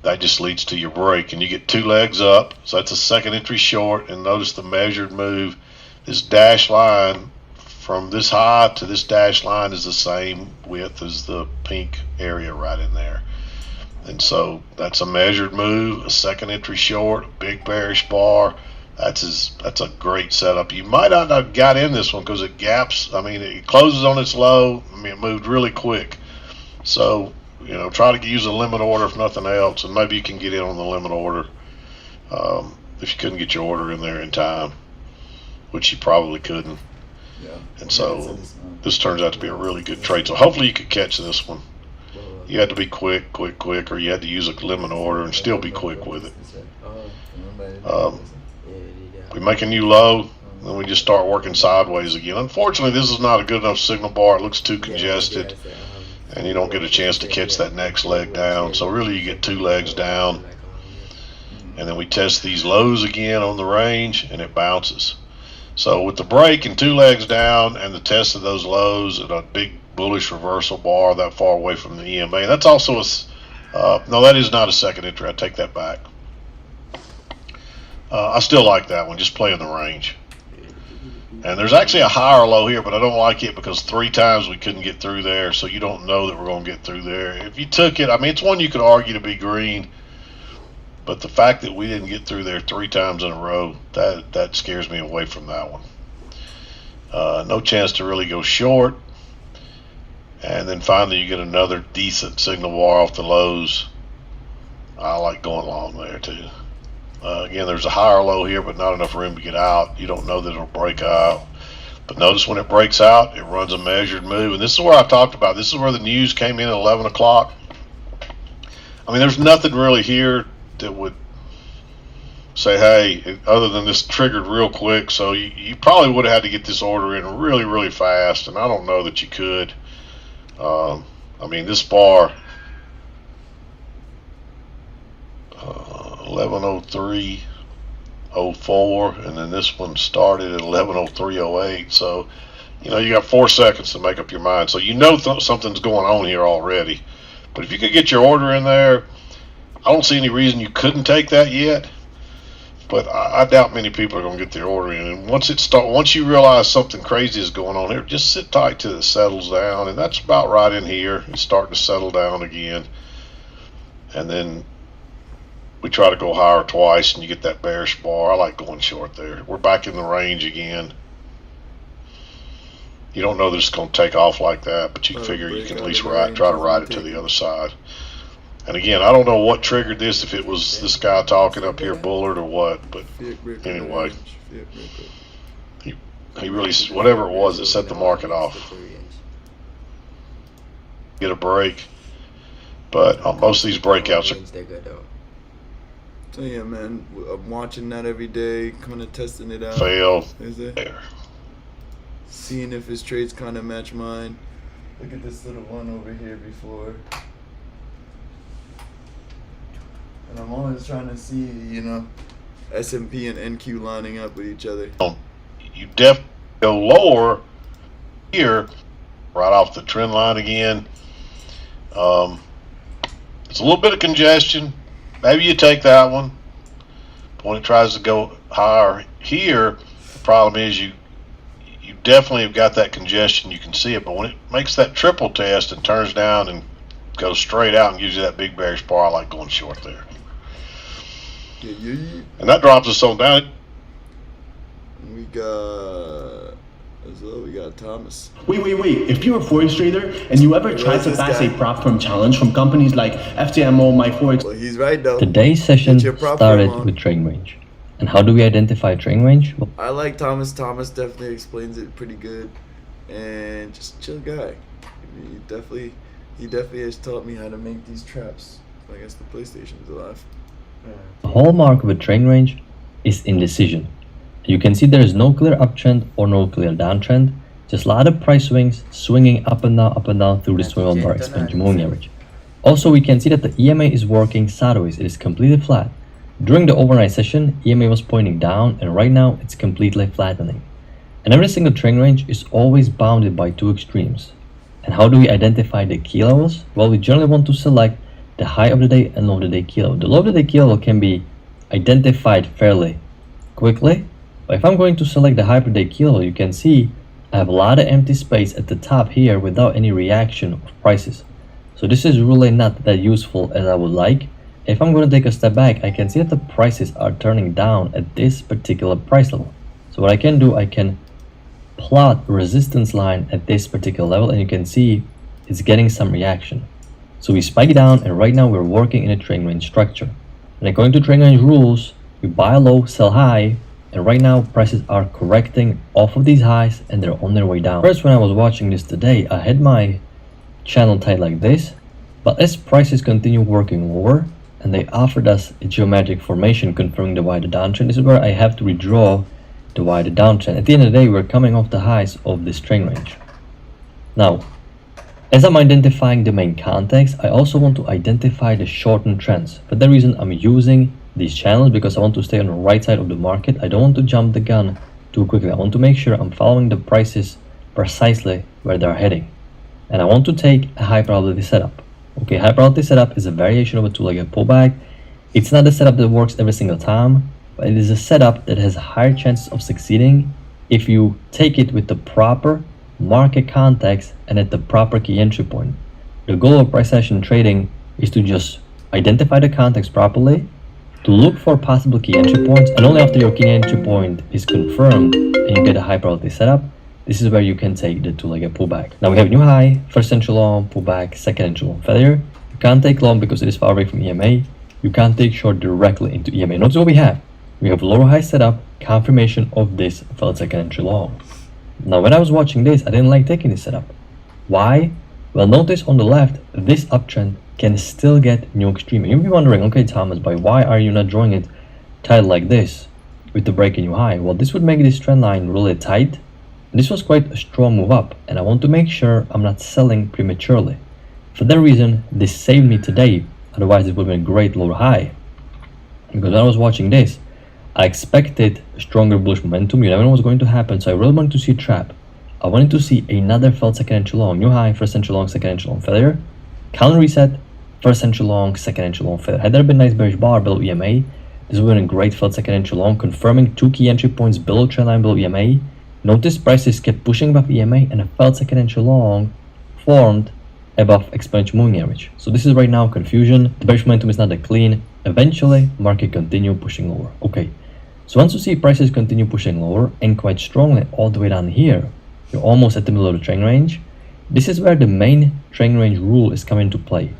that just leads to your break, and you get 2 legs up. So that's a second entry short, and notice the measured move. This dash line from this high to this dash line is the same width as the pink area right in there. And so that's a measured move, a second entry short, a big bearish bar. That's a great setup. You might not have got in this one because it gaps. I mean, it closes on its low. I mean, it moved really quick. So, you know, try to use a limit order if nothing else, and maybe you can get in on the limit order if you couldn't get your order in there in time, which you probably couldn't. Yeah. And so this turns out to be a really good trade. So hopefully you could catch this one. You had to be quick, or you had to use a limit order and still be quick with it. We make a new low, then we just start working sideways again. Unfortunately, this is not a good enough signal bar. It looks too congested, and you don't get a chance to catch that next leg down. So really you get 2 legs down, and then we test these lows again on the range, and it bounces. So with the break and 2 legs down and the test of those lows and a big bullish reversal bar that far away from the EMA, that's also no, that is not a second entry. I take that back. I still like that one, just playing the range. And there's actually a higher low here, but I don't like it because 3 times we couldn't get through there, so you don't know that we're going to get through there. If you took it, I mean, it's one you could argue to be green, but the fact that we didn't get through there 3 times in a row, that scares me away from that one. No chance to really go short. And then finally you get another decent signal bar off the lows. I like going long there too. Again, there's a higher low here, but not enough room to get out. You don't know that it'll break out. But notice when it breaks out, it runs a measured move. And this is where I talked about. This is where the news came in at 11 o'clock. I mean, there's nothing really here that would say, hey, other than this triggered real quick. So you probably would have had to get this order in really, really fast. And I don't know that you could. I mean, this bar, 11:03:04, and then this one started at 11:03:08. So, you know, you got 4 seconds to make up your mind. So you know something's going on here already. But if you could get your order in there, I don't see any reason you couldn't take that yet. But I doubt many people are going to get their order in. And once you realize something crazy is going on here, just sit tight till it settles down. And that's about right in here. It's starting to settle down again. And then we try to go higher twice, and you get that bearish bar. I like going short there. We're back in the range again. You don't know that it's going to take off like that, but you figure you can at least try to ride it to the other side. And again, I don't know what triggered this, if it was this guy talking up here, Bullard, or what, but anyway, he really, whatever it was, it set the market off. Get a break, but most of these breakouts are. So yeah, man, I'm watching that every day, kind of testing it out. Fail. Is it? Seeing if his trades kind of match mine. Look at this little one over here before. And I'm always trying to see, you know, S&P and NQ lining up with each other. You definitely go lower here, right off the trend line again. It's a little bit of congestion. Maybe you take that one. But when it tries to go higher here, the problem is you definitely have got that congestion. You can see it. But when it makes that triple test and turns down and goes straight out and gives you that big bearish bar, I like going short there. Yeah. And that drops us on down. We got Thomas. Wait. If you're a Forex trader and you ever tried to pass a prop firm challenge from companies like FTMO, MyForex. Well, he's right though. Today's session started with trading range. And how do we identify trading range? I like Thomas. Thomas definitely explains it pretty good, and just chill guy. He definitely has taught me how to make these traps. I guess the PlayStation's alive. The hallmark of a trend range is indecision. You can see there is no clear uptrend or no clear downtrend, just a lot of price swings, swinging up and down through the swing bar exponential moving average. Also, we can see that the EMA is working sideways. It is completely flat. During the overnight session, EMA was pointing down, and right now it's completely flattening. And every single trend range is always bounded by two extremes. And how do we identify the key levels? Well, we generally want to select the high of the day and low of the day key level. The low of the day key level can be identified fairly quickly, but if I'm going to select the high of the day key level, you can see I have a lot of empty space at the top here without any reaction of prices. So this is really not that useful as I would like. If I'm going to take a step back, I can see that the prices are turning down at this particular price level. So what I can do, I can plot a resistance line at this particular level, and you can see it's getting some reaction. So we spike down, and right now we're working in a trend range structure. And according to trend range rules, we buy low, sell high, and right now prices are correcting off of these highs and they're on their way down. First, when I was watching this today, I had my channel tied like this, but as prices continue working lower and they offered us a geometric formation confirming the wider downtrend, this is where I have to redraw the wider downtrend. At the end of the day, we're coming off the highs of this trend range. Now, as I'm identifying the main context, I also want to identify the shortened trends. For that reason, I'm using these channels because I want to stay on the right side of the market. I don't want to jump the gun too quickly. I want to make sure I'm following the prices precisely where they're heading. And I want to take a high probability setup. Okay, high probability setup is a variation of a two-legged pullback. It's not a setup that works every single time, but it is a setup that has higher chances of succeeding if you take it with the proper market context and at the proper key entry point. The goal of price action trading is to just identify the context properly, to look for possible key entry points, and only after your key entry point is confirmed and you get a high probability setup, this is where you can take the two-legged pullback. Now we have new high, first entry long, pullback, second entry long failure. You can't take long because it is far away from EMA. You can't take short directly into EMA. Notice what we have. We have lower high setup, confirmation of this failed second entry long. Now when I was watching this, I didn't like taking this setup. Why? Well, notice on the left, this uptrend can still get new extreme. You'll be wondering, okay Thomas, but why are you not drawing it tight like this with the breaking new high? Well, this would make this trend line really tight. This was quite a strong move up, and I want to make sure I'm not selling prematurely. For that reason, this saved me today. Otherwise, it would have been a great lower high. Because when I was watching this, I expected a stronger bullish momentum. You never know what's going to happen, so I really wanted to see a trap. I wanted to see another failed second entry long, new high, first entry long, second entry long failure, calendar reset, first entry long, second entry long failure. Had there been a nice bearish bar below EMA, this would have been a great failed second entry long, confirming two key entry points below trend line below EMA. Notice prices kept pushing above EMA, and a failed second entry long formed above exponential moving average. So this is right now confusion. The bearish momentum is not that clean. Eventually, market continue pushing lower. Okay, so once you see prices continue pushing lower and quite strongly all the way down here, you're almost at the middle of the trend range. This is where the main trend range rule is coming into play.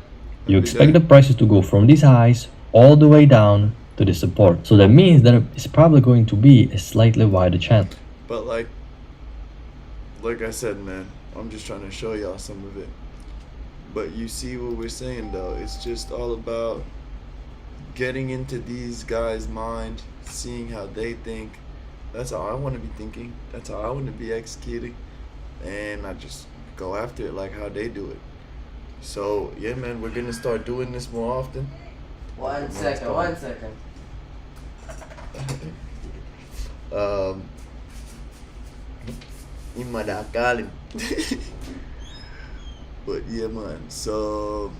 You expect the prices to go from these highs all the way down to the support. So that means that it's probably going to be a slightly wider channel. But like I said, man, I'm just trying to show y'all some of it. But you see what we're saying though, it's just all about getting into these guys' mind, seeing how they think. That's how I want to be thinking. That's how I want to be executing. And I just go after it like how they do it. So yeah, man, we're gonna start doing this more often. One second. But yeah, man, so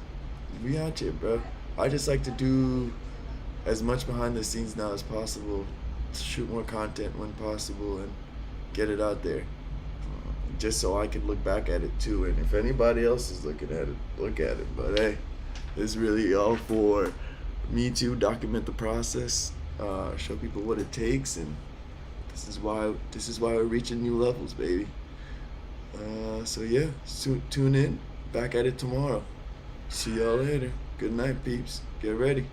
we out here, bro. I just like to do as much behind the scenes now as possible, to shoot more content when possible and get it out there, just so I can look back at it too. And if anybody else is looking at it, look at it. But hey, it's really all for me to document the process, show people what it takes, and this is why we're reaching new levels, baby. So yeah, tune in. Back at it tomorrow. See y'all later. Good night, peeps. Get ready.